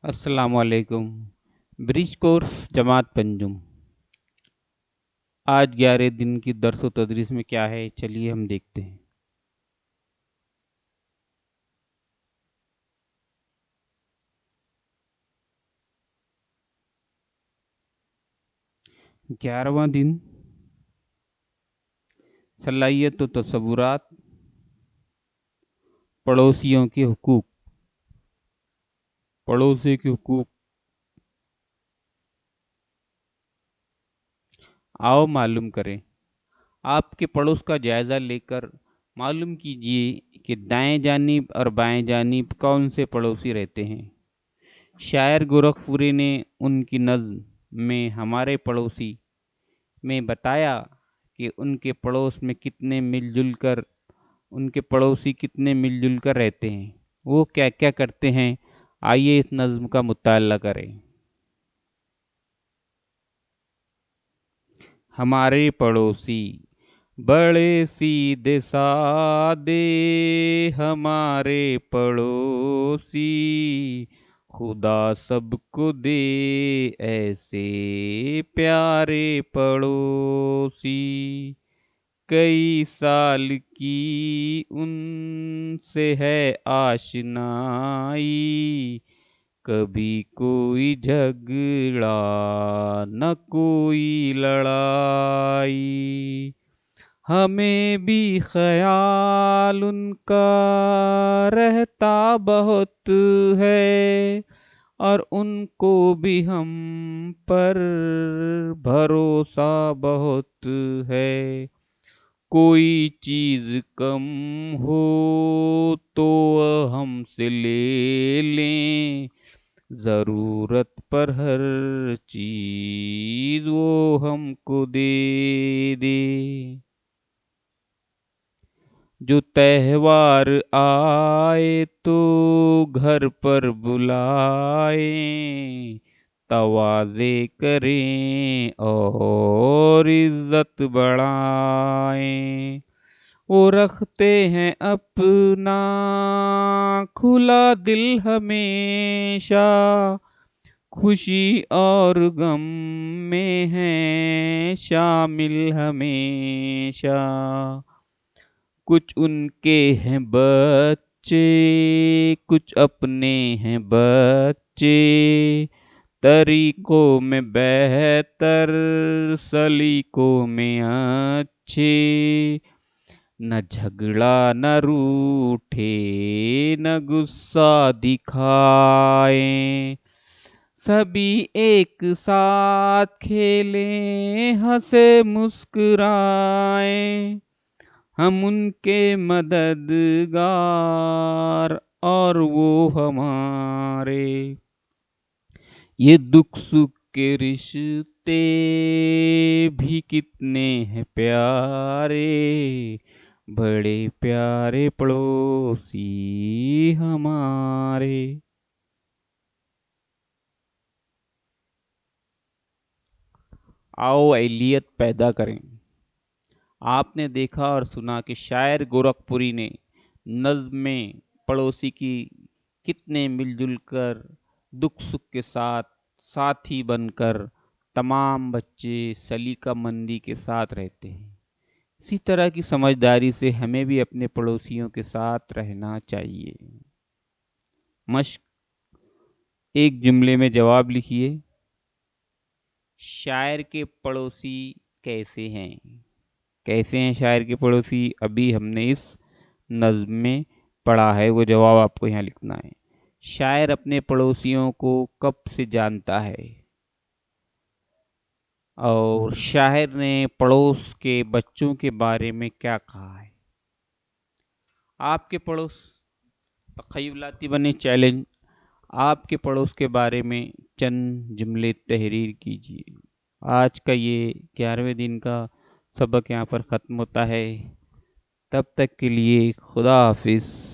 अस्सलामुअलैकुम। Bridge course जमात पंजुम। आज 11 दिन की दर्स व तदरीस में क्या है, चलिए हम देखते हैं। ग्यारहवां दिन सलाहियत व तसव्वुरात, पड़ोसियों के हुकूक। पड़ोसी के हुकूक, आओ मालूम करें। आपके पड़ोस का जायजा लेकर मालूम कीजिए कि दाएं जानिब और बाएं जानिब कौन से पड़ोसी रहते हैं। शायर गोरखपुरी ने उनकी नज़्म में हमारे पड़ोसी में बताया कि उनके पड़ोसी कितने मिलजुल कर रहते हैं, वो क्या क्या करते हैं। आइए इस नज़्म का मुताला करें। हमारे पड़ोसी बड़े सीधे सादे, हमारे पड़ोसी खुदा सबको दे ऐसे प्यारे पड़ोसी। कई साल की उनसे है आशनाई, कभी कोई झगड़ा न कोई लड़ाई। हमें भी ख्याल उनका रहता बहुत है, और उनको भी हम पर भरोसा बहुत है। कोई चीज कम हो तो हमसे ले लें, जरूरत पर हर चीज वो हमको दे दे। जो त्योहार आए तो घर पर बुलाए, तवाज़े करें और इज्जत बढ़ाएं। वो रखते हैं अपना खुला दिल हमेशा, खुशी और गम में हैं शामिल हमेशा। कुछ उनके हैं बच्चे, कुछ अपने हैं बच्चे, तरीकों में बेहतर, सलीकों में अच्छे। न झगड़ा न रूठे, न गुस्सा दिखाए, सभी एक साथ खेलें हंसे मुस्कुराए। हम उनके मददगार और वो हमारे, ये दुख सुख के रिश्ते भी कितने हैं प्यारे, बड़े प्यारे पड़ोसी हमारे। आओ अहलियत पैदा करें। आपने देखा और सुना कि शायर गोरखपुरी ने नज़्म में पड़ोसी की कितने मिलजुल कर दुख सुख के साथ साथी बनकर तमाम बच्चे सलीका मंदी के साथ रहते हैं। इसी तरह की समझदारी से हमें भी अपने पड़ोसियों के साथ रहना चाहिए। मश्क, एक जुमले में जवाब लिखिए। शायर के पड़ोसी कैसे हैं? कैसे हैं शायर के पड़ोसी? अभी हमने इस नज़्म में पढ़ा है, वो जवाब आपको यहाँ लिखना है। शायर अपने पड़ोसियों को कब से जानता है, और शायर ने पड़ोस के बच्चों के बारे में क्या कहा है। आपके पड़ोस, तख़य्युलाती बने चैलेंज। आपके पड़ोस के बारे में चंद जुमले तहरीर कीजिए। आज का ये 11वें दिन का सबक यहाँ पर ख़त्म होता है। तब तक के लिए खुदा हाफिज़।